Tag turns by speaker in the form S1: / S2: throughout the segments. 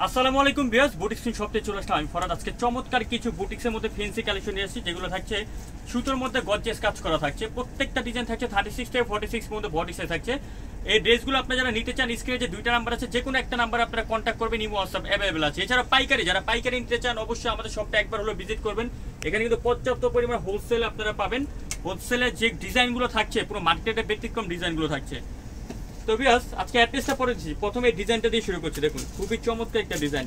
S1: আসসালামু আলাইকুম viewers, boutique screen শপে চলে আসলাম আমি ফরাদ। আজকে চমৎকার কিছু বুটিক্সের মধ্যে ফ্যান্সি কালেকশন নিয়ে আসছি, যেগুলো থাকছে সুতোর মধ্যে গর্জিয়াস কাজ করা থাকছে। প্রত্যেকটা ডিজাইন থাকছে 36 থেকে 46 মধ্যে বডি সাইজ থাকছে। এই ড্রেসগুলো আপনারা যারা নিতে চান, স্ক্রিনে যে দুইটা নাম্বার আছে, যে কোনো একটা নাম্বার আপনারা কন্ট্যাক্ট করবেন, ইমো হোয়াটসঅ্যাপ অ্যাভেলেবল আছে। এছাড়া যারা পাইকারি নিতে চান, অবশ্যই আমাদের শপটা একবার হলো ভিজিট করবেন। এখানে কিন্তু পর্যাপ্ত পরিমাণ হোলসেল আপনারা পাবেন। হোলসেলের যে ডিজাইনগুলো থাকছে পুরো মার্কেটের ব্যতিক্রম ডিজাইনগুলো থাকছে। তো ভিউয়ার্স, আজকে অ্যাড্রেসটা পড়েছি, প্রথমে ডিজাইনটা দিয়ে শুরু করছি। দেখুন খুবই চমৎকার একটা ডিজাইন,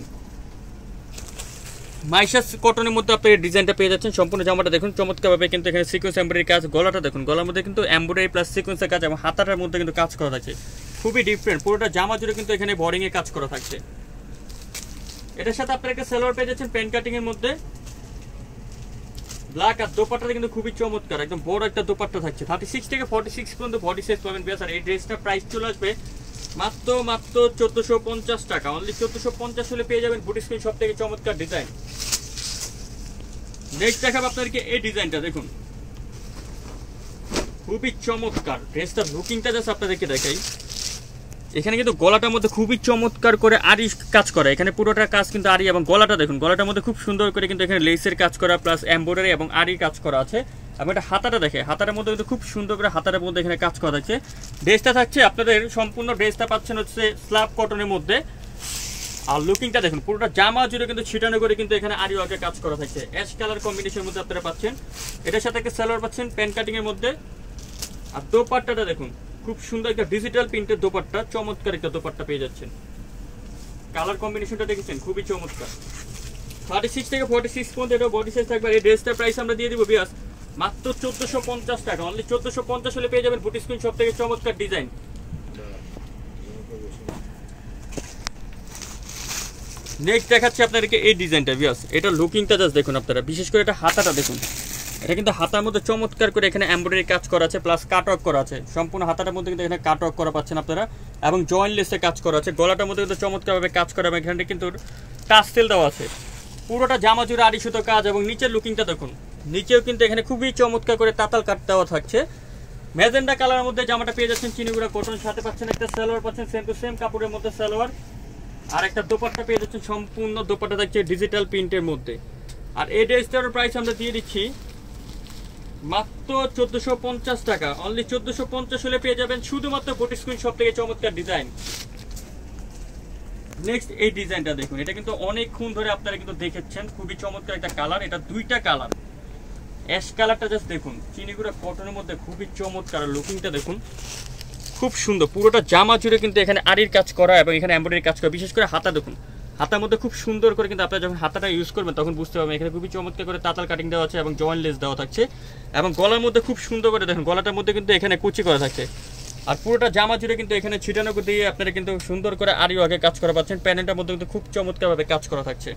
S1: মাইশাস কটনের মধ্যে আপনি ডিজাইনটা পেয়ে যাচ্ছেন। সম্পূর্ণ জামাটা দেখুন চমৎকারভাবে কিন্তু এখানে সিকোয়েন্স এমব্রয়ডারি কাজ, গলাটা দেখুন, গলার মধ্যে কিন্তু এমব্রয়ডারি প্লাস সিকোয়েন্সের কাজ এবং হাতাটার মধ্যে কিন্তু কাজ করা থাকছে। খুবই ডিফারেন্ট, পুরোটা জামা জুড়ে কিন্তু এখানে বোরিং এ কাজ করা থাকছে। এটার সাথে আপনারা একটা সালোয়ার পেয়ে যাচ্ছেন প্যান্ট কাটিং এর মধ্যে ব্ল্যাক, আর দোপাট্টাটা কিন্তু খুবই চমৎকার, একদম বড় একটা দোপাট্টা থাকছে। 36 থেকে 46 পর্যন্ত বডি সাইজ পাবেন বিয়াস। আর এই ড্রেসটার প্রাইস চলে আসবে মাত্র 1450 টাকা। অনলি 1450 হলে পেয়ে যাবেন বুটিক স্ক্রিন শপ থেকে চমৎকার ডিজাইন। নেক্সট দেখাবো আপনাদেরকে এই ডিজাইনটা, দেখুন খুবই চমৎকার। ড্রেসটার লুকিংটা জাস্ট আপনাদেরকে দেখাই। এখানে কিন্তু গলাটার মধ্যে খুবই চমৎকার করে আরি কাজ করা, এখানে পুরোটা কাজ কিন্তু আরি, এবং গলাটা দেখুন, গলাটার মধ্যে খুব সুন্দর করে কিন্তু এখানে লেসের কাজ করা প্লাস এমব্রয়ডারি এবং আরি কাজ করা আছে। এবং এটা হাতাটা দেখে, হাতার মধ্যে কিন্তু খুব সুন্দর করে হাতার মধ্যে এখানে কাজ করা থাকছে। ড্রেসটা থাকছে আপনাদের সম্পূর্ণ ড্রেসটা পাচ্ছেন হচ্ছে স্ল্যাব কটনের মধ্যে। আর লুকিংটা দেখুন, পুরোটা জামা জুড়ে কিন্তু ছিটানো করে কিন্তু এখানে আরি ওয়ার্কে কাজ করা থাকছে। অ্যাশ কালার কম্বিনেশনের মধ্যে আপনারা পাচ্ছেন। এটার সাথে একটা সালোয়ার পাচ্ছেন প্যান্ট কাটিং এর মধ্যে। আর দোপাট্টাটা দেখুন, খুব সুন্দর একটা ডিজিটাল প্রিন্টের দোপাট্টা, চমৎকার একটা দোপাট্টা পেয়ে যাচ্ছেন। কালার কম্বিনেশনটা দেখেছেন খুবই চমৎকার। 36 থেকে 46 পর্যন্ত এটা বডি সাইজ থাকবে। এই ড্রেসটার প্রাইস আমরা দিয়ে দিব বিয়াস মাত্র 1450 টাকা। অনলি 1450 হলে পেয়ে যাবেন বুটিক স্ক্রিন শপ থেকে চমৎকার ডিজাইন। নেক্সট দেখাচ্ছি আপনাদেরকে এই ডিজাইনটা বিয়াস। এটা লুকিংটা জাস্ট দেখুন আপনারা, বিশেষ করে এটা হাতাটা দেখুন। এটা কিন্তু হাতার মধ্যে চমৎকার করে এখানে এমব্রয়ডারি কাজ করা আছে প্লাস কাট ওয়ার্ক করা আছে। সম্পূর্ণ হাতাটার মধ্যে কিন্তু এখানে কাট ওয়ার্ক করা পাচ্ছেন আপনারা, এবং জয়েন্ট লেসে কাজ করা আছে। গলাটার মধ্যে কিন্তু চমৎকারভাবে কাজ করা, এবং এখানে কিন্তু টাসেল দেওয়া আছে। পুরোটা জামা জুড়ে আড়ি সুতো কাজ, এবং নিচের লুকিংটা দেখুন, নিচেও কিন্তু এখানে খুবই চমৎকার করে তাতাল কাট দেওয়া থাকছে। ম্যাজেন্ডা কালারের মধ্যে জামাটা পেয়ে যাচ্ছেন চিনিগুড়া কটন, সাথে পাচ্ছেন একটা সালোয়ার পাচ্ছেন সেম টু সেম কাপড়ের মধ্যে সালোয়ার, আর একটা দোপাট্টা পেয়ে যাচ্ছেন। সম্পূর্ণ দোপাট্টা থাকছে ডিজিটাল প্রিন্টের মধ্যে। আর এই ড্রেসটার প্রাইস আমরা দিয়ে দিচ্ছি মাত্র 1450 টাকা। অনলি 1450 হলে পেয়ে যাবেন শুধুমাত্র বুটিক স্ক্রিন শপ থেকে চমৎকার ডিজাইন। নেক্সট এই ডিজাইনটা দেখুন, এটা কিন্তু অনেকক্ষণ ধরে আপনারা কিন্তু দেখেছেন, খুবই চমৎকার একটা কালার। এটা দুইটা কালার, অ্যাশ কালারটা জাস্ট দেখুন, চিনিগুড়া কটনের মধ্যে খুবই চমৎকার। লুকিংটা দেখুন খুব সুন্দর, পুরোটা জামা জুড়ে কিন্তু এখানে আড়ির কাজ করা এবং এখানে এমব্রয়ডারি কাজ করা। বিশেষ করে হাতা দেখুন, হাতার মধ্যে খুব সুন্দর করে কিন্তু আপনারা যখন হাতাটা ইউজ করবেন তখন বুঝতে পারবেন এখানে খুবই চমৎকার করে তাতাল কাটিং দেওয়া আছে এবং জয়েন্ট লেস দেওয়া থাকছে। এবং গলার মধ্যে খুব সুন্দর করে দেখুন, গলাটার মধ্যে কিন্তু এখানে কুচি করা থাকছে। আর পুরোটা জামা জুড়ে কিন্তু এখানে ছিটানো দিয়ে আপনারা কিন্তু সুন্দর করে আড়ি ওয়ার্কে কাজ করা পাচ্ছেন। প্যানেলটার মধ্যে কিন্তু খুব চমৎকারভাবে কাজ করা থাকছে।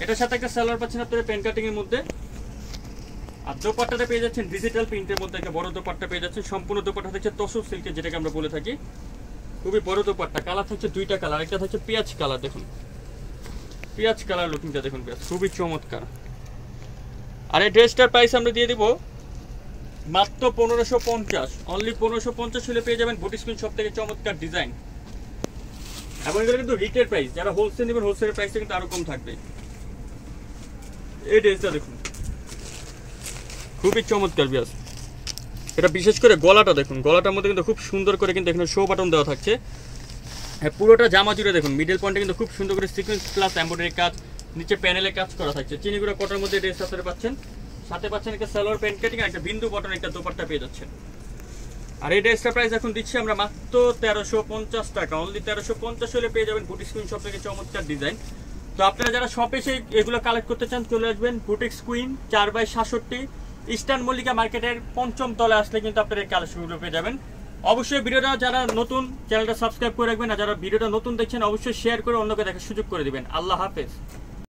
S1: এটার সাথে একটা সালোয়ার পাচ্ছেন আপনারা প্যান্ট কাটিং এর মধ্যে। আর দোপাট্টাটা পেয়ে যাচ্ছেন ডিজিটাল প্রিন্টের মধ্যে, একটা বড় দোপাট্টা পেয়ে যাচ্ছেন। সম্পূর্ণ দোপাট্টা থাকছে তসর সিল্কের, যেটাকে আমরা বলে থাকি। খুবই বড় দোপাট্টা, কালার থাকছে দুইটা কালার, একটা থাকছে পেঁয়াজ কালার। দেখুন পেঁয়াজ কালার লুকিংটা দেখুন, খুবই চমৎকার। আর এই ড্রেসটার প্রাইস আমরা দিয়ে দিব মাত্র 1550। অনলি 1550 হলে পেয়ে যাবেন বুটিক স্ক্রিন শপ থেকে চমৎকার ডিজাইন। এবং এগুলো কিন্তু রিটেল প্রাইস, যারা হোলসেল নেবেন হোলসেলের প্রাইসটা কিন্তু আরো কম থাকবে। এই ড্রেসটা দেখুন খুবই চমৎকার বিয়াস। এটা বিশেষ করে গলাটা দেখুন, গলাটার মধ্যে কিন্তু খুব সুন্দর করে কিন্তু এখানে শো বাটন দেওয়া থাকছে। হ্যাঁ, পুরোটা জামা জুড়ে দেখুন মিডল পয়েন্টে কিন্তু খুব সুন্দর করে সিকোয়েন্স প্লাস এমব্রয়ডারি কাজ, নিচে প্যানেলে কাজ করা থাকছে। চিনিগুড়া কটনের মধ্যে ড্রেস আপনারা পাচ্ছেন, সাথে পাচ্ছেন একটা সালোয়ার প্যান্ট কাটিং, একটা বিন্দু বটন, একটা দোপাট্টা পেয়ে যাচ্ছেন। আর এই ড্রেসটার প্রাইস এখন দিচ্ছি আমরা মাত্র 1350 টাকা। অনলি 1350 হলে পেয়ে যাবেন বুটিক স্কুইন শপ থেকে চমৎকার ডিজাইন। তো আপনারা যারা শপে এসে এগুলো কালেক্ট করতে চান চলে আসবেন বুটিক স্কুইন 4/67 ইস্টার্ন মল্লিকা মার্কেটের 5ম তলায় আসলে কিন্তু আপনারা এই কালেকশনগুলো পেয়ে যাবেন। অবশ্যই ভিডিওটা যারা নতুন চ্যানেলটা সাবস্ক্রাইব করে রাখবেন, আর যারা ভিডিওটা নতুন দেখছেন অবশ্যই শেয়ার করে অন্যকে দেখার সুযোগ করে দিবেন। আল্লাহ হাফেজ।